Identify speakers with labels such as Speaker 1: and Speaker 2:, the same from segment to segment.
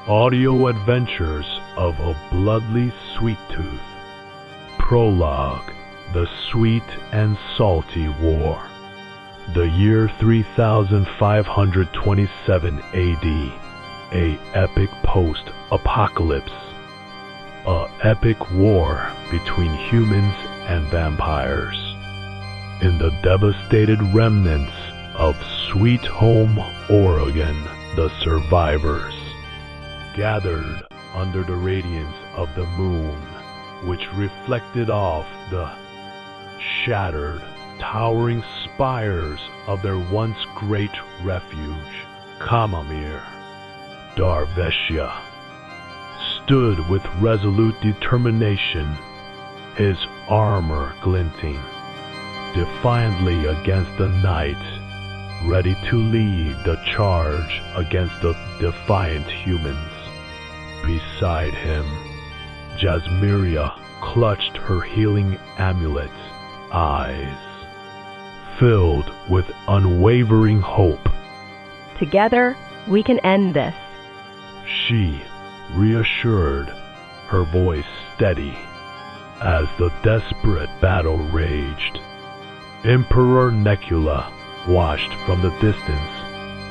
Speaker 1: Audio Adventures of a Bloodly Sweet Tooth. Prologue: The Sweet and Salty War. The year 3527 AD. A epic post-apocalypse. A epic war between humans and vampires. In the devastated remnants of Sweet Home, Oregon, the survivors gathered under the radiance of the moon, which reflected off the shattered, towering spires of their once great refuge. Camamir Darveshia stood with resolute determination, his armor glinting defiantly against the night, ready to lead the charge against the defiant humans. Beside him, Jasmiria clutched her healing amulet, eyes filled with unwavering hope.
Speaker 2: Together, we can end this.
Speaker 1: She reassured, her voice steady, as the desperate battle raged. Emperor Necula watched from the distance,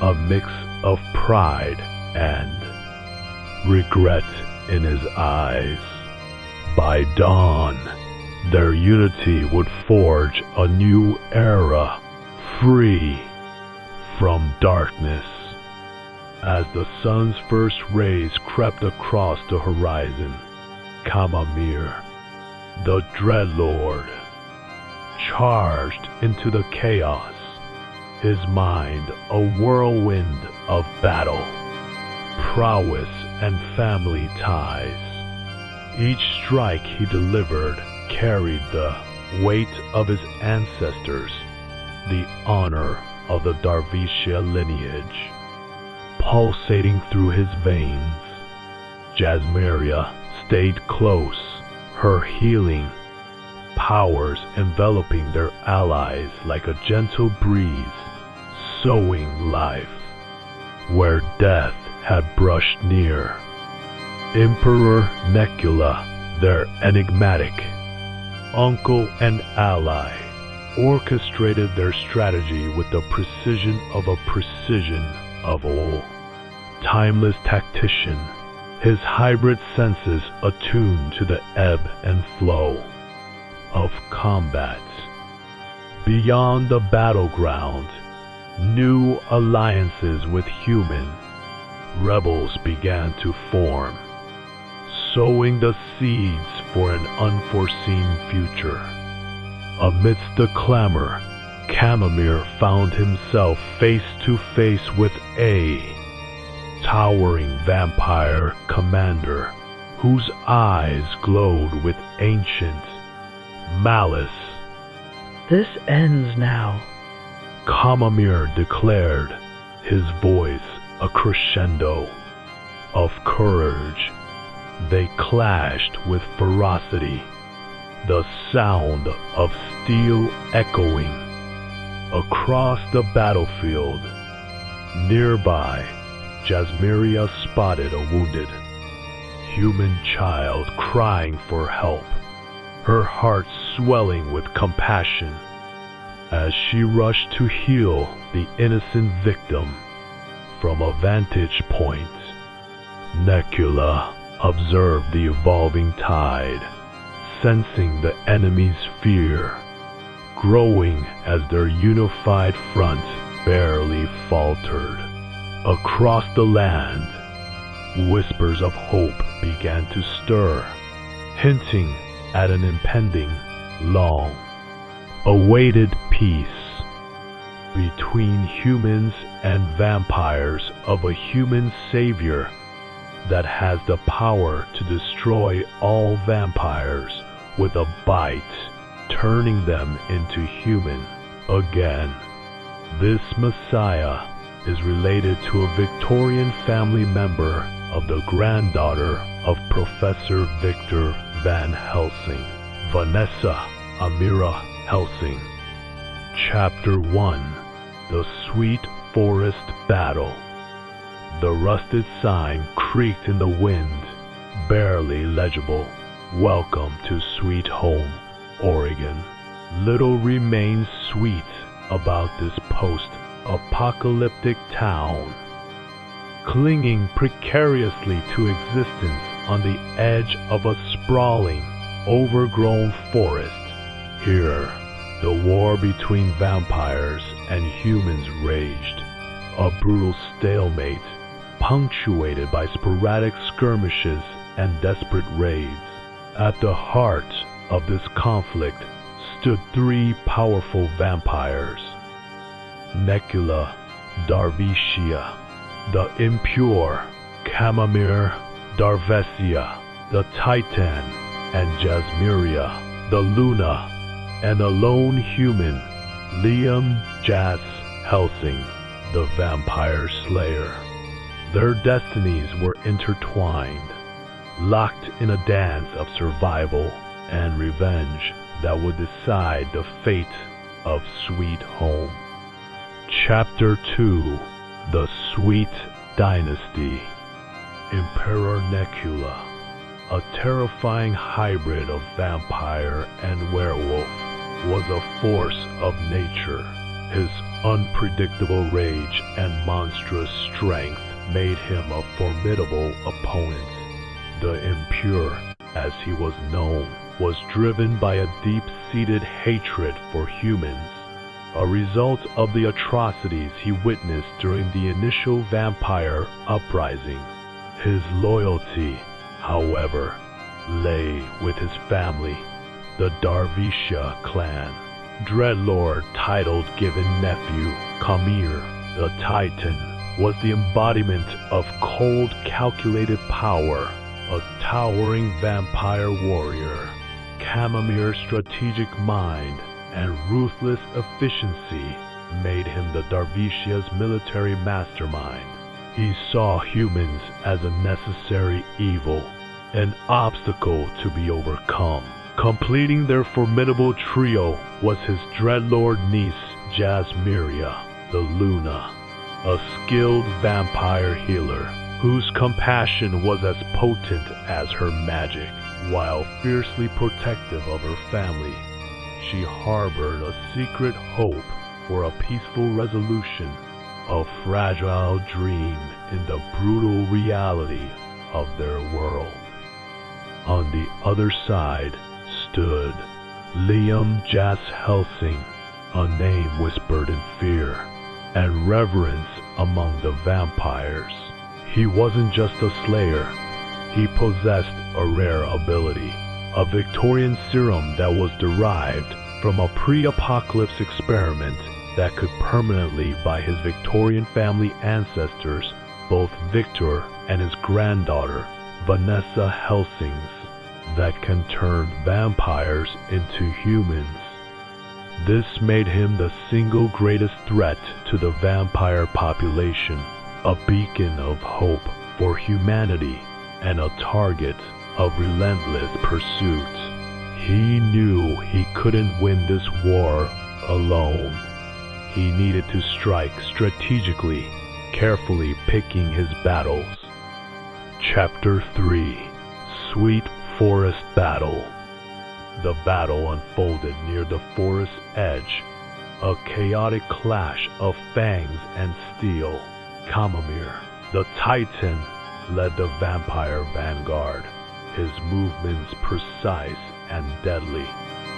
Speaker 1: a mix of pride and regret in his eyes. By dawn, their unity would forge a new era, free from darkness. As the sun's first rays crept across the horizon, Camamir, the Dreadlord, charged into the chaos, his mind a whirlwind of battle, prowess, and family ties. Each strike he delivered carried the weight of his ancestors, the honor of the Darveshia lineage, pulsating through his veins. Jasmiria stayed close, her healing powers enveloping their allies like a gentle breeze, sowing life where death had brushed near. Emperor Necula, their enigmatic uncle and ally, orchestrated their strategy with the precision of old. Timeless tactician, his hybrid senses attuned to the ebb and flow of combat. Beyond the battleground, new alliances with human rebels began to form, sowing the seeds for an unforeseen future. Amidst the clamor, Camamir found himself face to face with a towering vampire commander whose eyes glowed with ancient malice.
Speaker 3: "This ends now,"
Speaker 1: Camamir declared, his voice a crescendo of courage. They clashed with ferocity, the sound of steel echoing across the battlefield. Nearby, Jasmiria spotted a wounded human child crying for help, her heart swelling with compassion. As she rushed to heal the innocent victim from a vantage point, Necula observed the evolving tide, sensing the enemy's fear growing as their unified front barely faltered. Across the land, whispers of hope began to stir, hinting at an impending, long-awaited peace between humans and vampires, of a human savior that has the power to destroy all vampires with a bite, turning them into human again. This Messiah is related to a Victorian family member of the granddaughter of Professor Victor Van Helsing, Vanessa Amira Helsing. Chapter 1: The Sweet Forest Battle. The rusted sign creaked in the wind, barely legible. Welcome to Sweet Home, Oregon. Little remains sweet about this post-apocalyptic town. Clinging precariously to existence on the edge of a sprawling, overgrown forest. Here, the war between vampires and humans raged, a brutal stalemate punctuated by sporadic skirmishes and desperate raids. At the heart of this conflict stood three powerful vampires: Necula Darvicia, the impure; Chamomir Darvesia, the Titan; and Jasmiria, the Luna; and a lone human, Liam Jas Helsing, the Vampire Slayer. Their destinies were intertwined, locked in a dance of survival and revenge that would decide the fate of Sweet Home. Chapter 2: The Sweet Dynasty. Emperor Necula, a terrifying hybrid of vampire and werewolf, was a force of nature. His unpredictable rage and monstrous strength made him a formidable opponent. The Impure, as he was known, was driven by a deep-seated hatred for humans, a result of the atrocities he witnessed during the initial vampire uprising. His loyalty, however, lay with his family, the Darvicia clan. Dreadlord titled-given nephew, Chamomir, the Titan, was the embodiment of cold, calculated power, a towering vampire warrior. Chamomir's strategic mind and ruthless efficiency made him the Darvicia's military mastermind. He saw humans as a necessary evil, an obstacle to be overcome. Completing their formidable trio was his dreadlord niece, Jasmiria, the Luna, a skilled vampire healer whose compassion was as potent as her magic. While fiercely protective of her family, she harbored a secret hope for a peaceful resolution, a fragile dream in the brutal reality of their world. On the other side stood Liam Jas Helsing, a name whispered in fear and reverence among the vampires. He wasn't just a slayer, he possessed a rare ability, a Victorian serum that was derived from a pre-apocalypse experiment that could permanently buy his Victorian family ancestors, both Victor and his granddaughter, Vanessa Helsings, that can turn vampires into humans. This made him the single greatest threat to the vampire population, a beacon of hope for humanity and a target of relentless pursuit. He knew he couldn't win this war alone. He needed to strike strategically, carefully picking his battles. Chapter 3: Sweet Forest Battle. The battle unfolded near the forest's edge, a chaotic clash of fangs and steel. Chamomir, the Titan, led the vampire vanguard, his movements precise and deadly.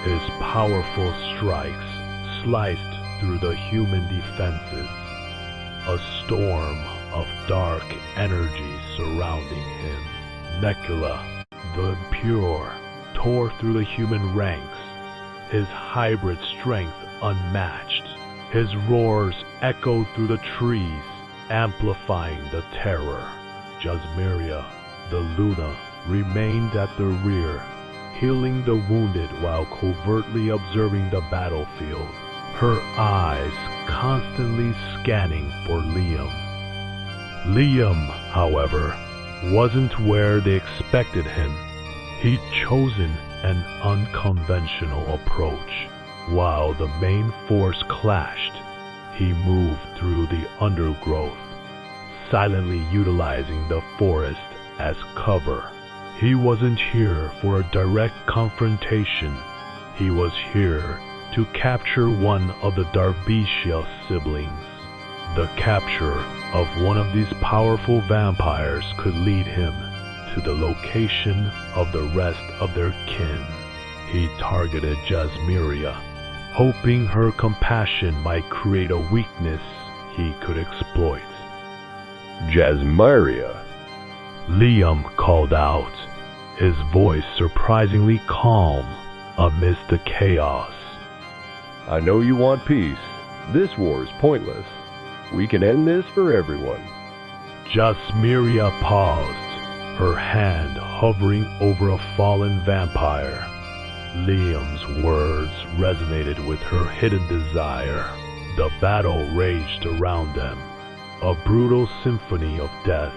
Speaker 1: His powerful strikes sliced through the human defenses. A storm of dark energy surrounding him. Necula, the Impure, tore through the human ranks, his hybrid strength unmatched. His roars echoed through the trees, amplifying the terror. Jasmiria, the Luna, remained at the rear, healing the wounded while covertly observing the battlefield, her eyes constantly scanning for Liam. Liam, however, wasn't where they expected him. He'd chosen an unconventional approach. While the main force clashed, he moved through the undergrowth, silently utilizing the forest as cover. He wasn't here for a direct confrontation. He was here to capture one of the Darbyshire siblings. The capture of one of these powerful vampires could lead him to the location of the rest of their kin. He targeted Jasmiria, hoping her compassion might create a weakness he could exploit.
Speaker 4: Jasmiria,
Speaker 1: Liam called out, his voice surprisingly calm amidst the chaos.
Speaker 4: I know you want peace. This war is pointless. We can end this for everyone.
Speaker 1: Jasmiria paused, her hand hovering over a fallen vampire. Liam's words resonated with her hidden desire. The battle raged around them, a brutal symphony of death.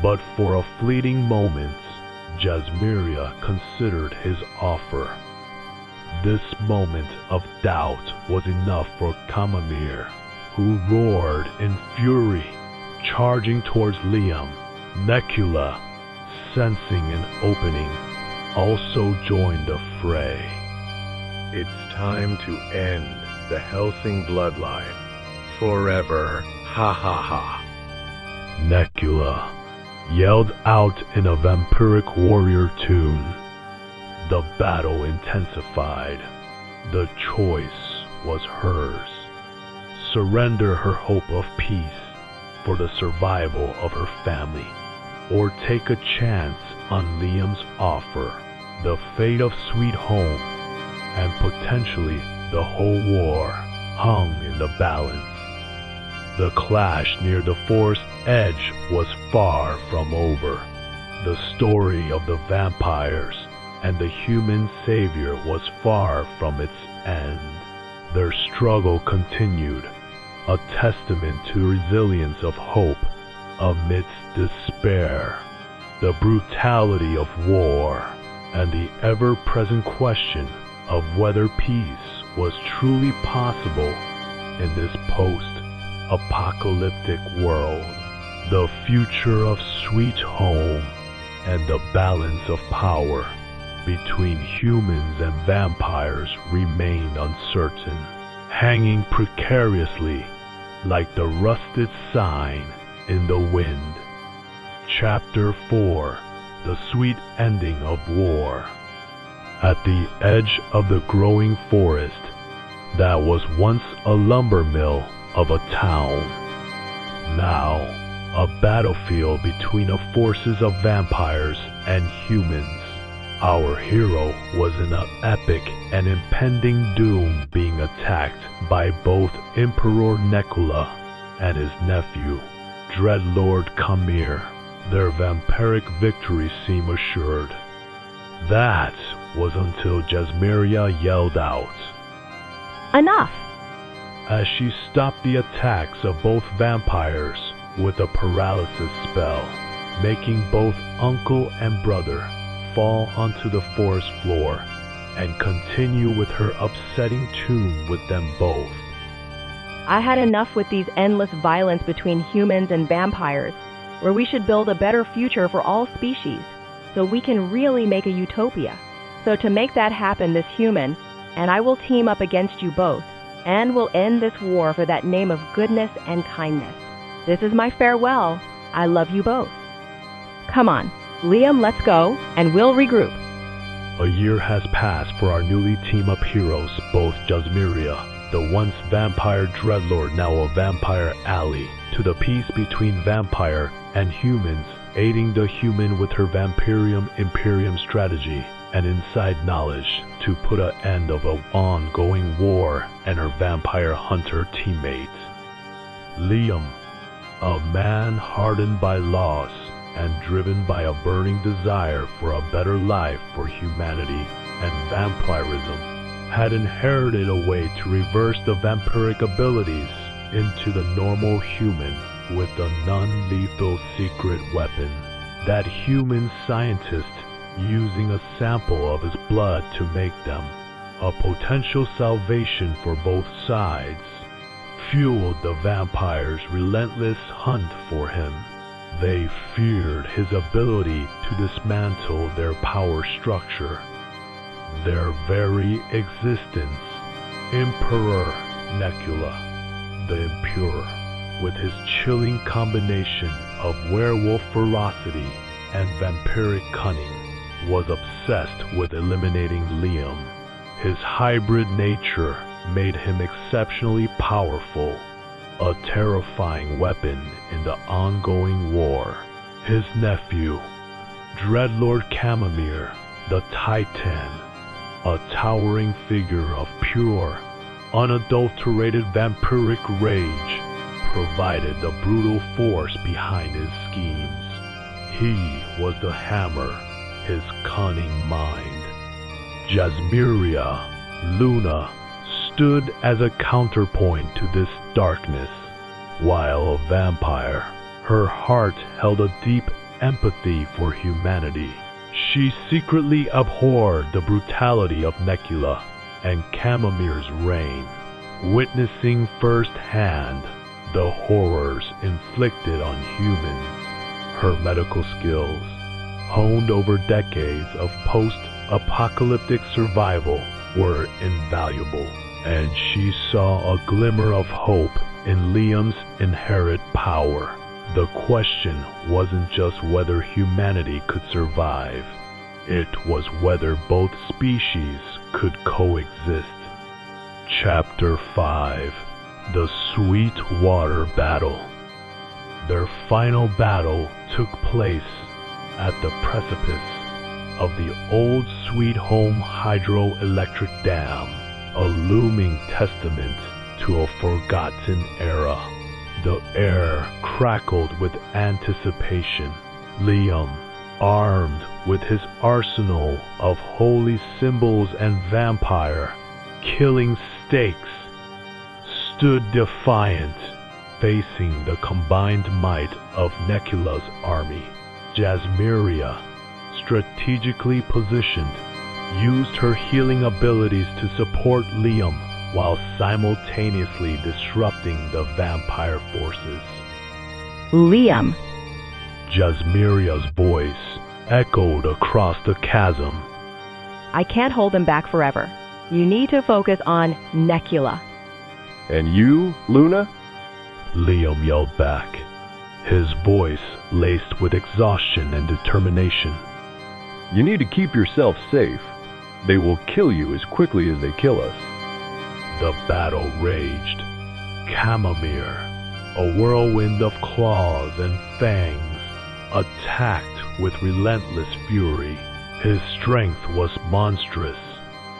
Speaker 1: But for a fleeting moment, Jasmiria considered his offer. This moment of doubt was enough for Kamamir, who roared in fury, charging towards Liam. Necula, sensing an opening, also joined the fray.
Speaker 5: It's time to end the Helsing bloodline. Forever. Ha ha ha.
Speaker 1: Necula yelled out in a vampiric warrior tune. The battle intensified. The choice was hers. Surrender her hope of peace for the survival of her family, or take a chance on Liam's offer, the fate of Sweet Home, and potentially the whole war hung in the balance. The clash near the forest edge was far from over. The story of the vampires and the human savior was far from its end. Their struggle continued, a testament to resilience of hope amidst despair. The brutality of war and the ever-present question of whether peace was truly possible in this post-apocalyptic world. The future of Sweet Home and the balance of power between humans and vampires remained uncertain, hanging precariously like the rusted sign in the wind. Chapter 4: The Sweet Ending of War. At the edge of the growing forest that was once a lumber mill of a town, now a battlefield between the forces of vampires and humans, our hero was in an epic and impending doom, being attacked by both Emperor Necula and his nephew, Dreadlord Kamir. Their vampiric victory seemed assured. That was until Jasmiria yelled out,
Speaker 2: Enough!
Speaker 1: as she stopped the attacks of both vampires with a paralysis spell, making both uncle and brother fall onto the forest floor and continue with her upsetting tune with them both.
Speaker 2: I had enough with these endless violence between humans and vampires, where we should build a better future for all species, so we can really make a utopia. So to make that happen, this human and I will team up against you both, and will end this war for that name of goodness and kindness. This is my farewell. I love you both. Come on, Liam, let's go, and we'll regroup.
Speaker 1: A year has passed for our newly team-up heroes, both Jasmiria, the once vampire Dreadlord, now a vampire ally, to the peace between vampire and humans, aiding the human with her Vampirium Imperium strategy and inside knowledge to put an end of an ongoing war and her vampire hunter teammates. Liam, a man hardened by loss and driven by a burning desire for a better life for humanity and vampirism, had inherited a way to reverse the vampiric abilities into the normal human with a non-lethal secret weapon. That human scientist using a sample of his blood to make them, a potential salvation for both sides. fueled the vampires' relentless hunt for him. They feared his ability to dismantle their power structure. Their very existence. Emperor Necula, the Impure, with his chilling combination of werewolf ferocity and vampiric cunning, was obsessed with eliminating Liam. His hybrid nature made him exceptionally powerful, a terrifying weapon in the ongoing war. His nephew, Dreadlord Camomir, the Titan, a towering figure of pure, unadulterated vampiric rage, provided the brutal force behind his schemes. He was the hammer, his cunning mind. Jasmiria, Luna, stood as a counterpoint to this darkness. While a vampire, her heart held a deep empathy for humanity. She secretly abhorred the brutality of Necula and Camomir's reign, witnessing firsthand the horrors inflicted on humans. Her medical skills, honed over decades of post-apocalyptic survival, were invaluable, and she saw a glimmer of hope in Liam's inherent power. The question wasn't just whether humanity could survive, it was whether both species could coexist. Chapter 5: The Sweetwater Battle. Their final battle took place at the precipice of the old Sweet Home hydroelectric dam, a looming testament to a forgotten era. The air crackled with anticipation. Liam, armed with his arsenal of holy symbols and vampire killing stakes, stood defiant, facing the combined might of Necula's army. Jasmiria, strategically positioned, used her healing abilities to support Liam while simultaneously disrupting the vampire forces.
Speaker 2: Liam,
Speaker 1: Jasmiria's voice echoed across the chasm.
Speaker 2: I can't hold him back forever. You need to focus on Necula.
Speaker 4: And you, Luna?
Speaker 1: Liam yelled back, his voice laced with exhaustion and determination.
Speaker 4: You need to keep yourself safe. They will kill you as quickly as they kill us.
Speaker 1: The battle raged. Camomir, a whirlwind of claws and fangs, attacked with relentless fury. His strength was monstrous,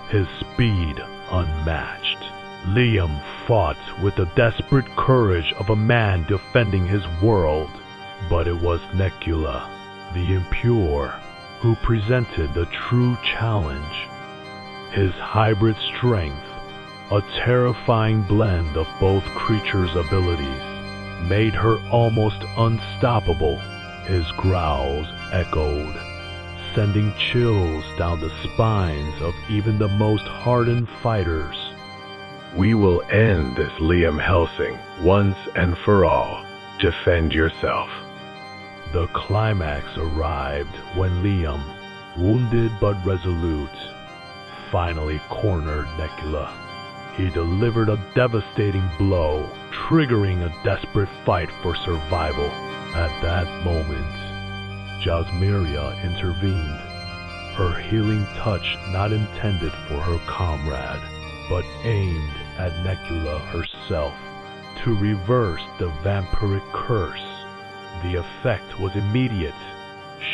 Speaker 1: his speed unmatched. Liam fought with the desperate courage of a man defending his world, but it was Necula, the Impure, who presented the true challenge. His hybrid strength, a terrifying blend of both creatures' abilities, made her almost unstoppable. His growls echoed, sending chills down the spines of even the most hardened fighters.
Speaker 5: We will end this, Liam Helsing, once and for all. Defend yourself.
Speaker 1: The climax arrived when Liam, wounded but resolute, finally cornered Necula. He delivered a devastating blow, triggering a desperate fight for survival. At that moment, Jasmiria intervened, her healing touch not intended for her comrade, but aimed at Necula herself to reverse the vampiric curse. The effect was immediate,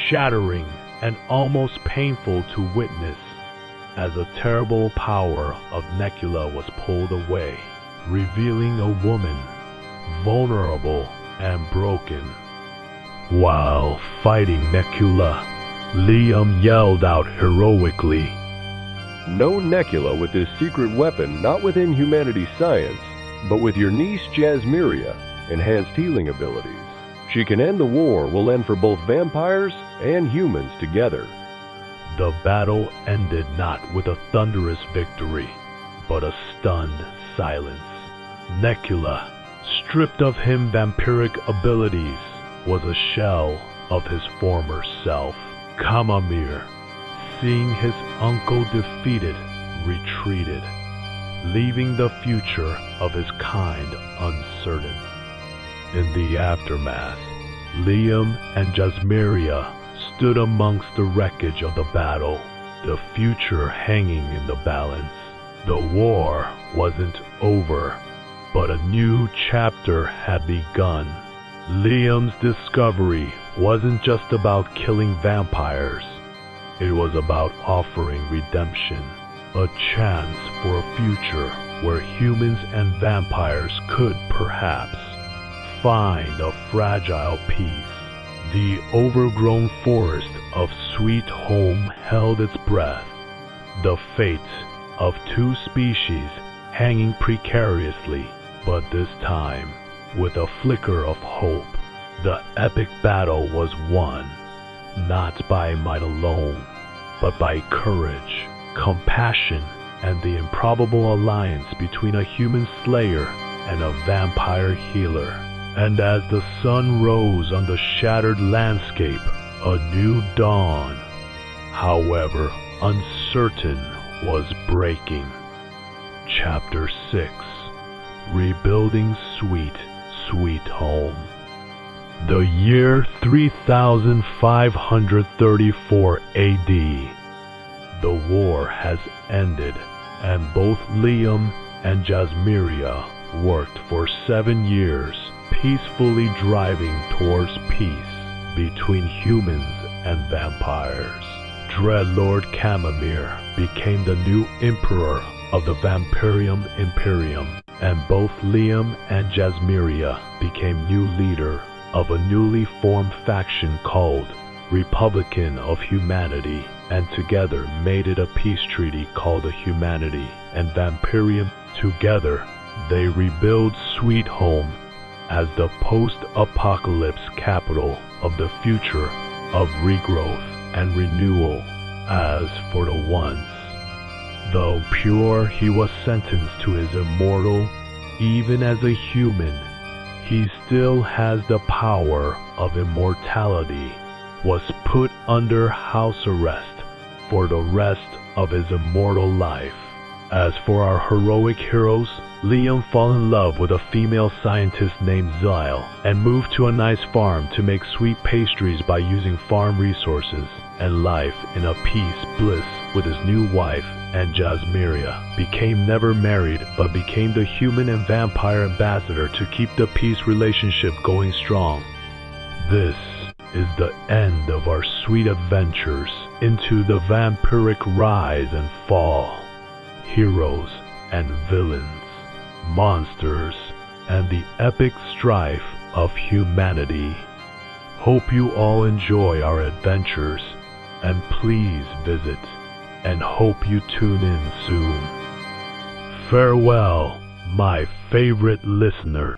Speaker 1: shattering, and almost painful to witness, as the terrible power of Necula was pulled away, revealing a woman, vulnerable and broken. While fighting Necula, Liam yelled out heroically,
Speaker 4: No Necula with this secret weapon not within humanity's science, but with your niece Jasmiria, enhanced healing abilities. She can end the war will end for both vampires and humans together.
Speaker 1: The battle ended not with a thunderous victory, but a stunned silence. Necula, stripped of him vampiric abilities, was a shell of his former self. Kamamir, seeing his uncle defeated, retreated, leaving the future of his kind uncertain. In the aftermath, Liam and Jasmiria stood amongst the wreckage of the battle, the future hanging in the balance. The war wasn't over, but a new chapter had begun. Liam's discovery wasn't just about killing vampires. It was about offering redemption, a chance for a future where humans and vampires could perhaps find a fragile peace. The overgrown forest of Sweet Home held its breath, the fate of two species hanging precariously, but this time with a flicker of hope. The epic battle was won, not by might alone, but by courage, compassion, and the improbable alliance between a human slayer and a vampire healer. And as the sun rose on the shattered landscape, a new dawn, however uncertain, was breaking. Chapter 6: Rebuilding Sweet, Sweet Home. The year 3534 AD. The war has ended, and both Liam and Jasmiria worked for 7 years, peacefully driving towards peace between humans and vampires. Dreadlord Kamamir became the new emperor of the Vampirium Imperium, and both Liam and Jasmiria became new leader of a newly formed faction called Republican of Humanity, and together made it a peace treaty called the Humanity and Vampirium. Together, they rebuild Sweet Home as the post-apocalypse capital of the future of regrowth and renewal. As for the once, though pure he was sentenced to his immortal, even as a human, he still has the power of immortality, was put under house arrest for the rest of his immortal life. As for our heroic heroes, Liam fell in love with a female scientist named Zyle and moved to a nice farm to make sweet pastries by using farm resources, and life in a peace bliss with his new wife. And Jasmiria became never married but became the human and vampire ambassador to keep the peace relationship going strong. This is the end of our sweet adventures into the vampiric rise and fall. Heroes and villains, monsters, and the epic strife of humanity. Hope you all enjoy our adventures, and please visit, and hope you tune in soon. Farewell, my favorite listener.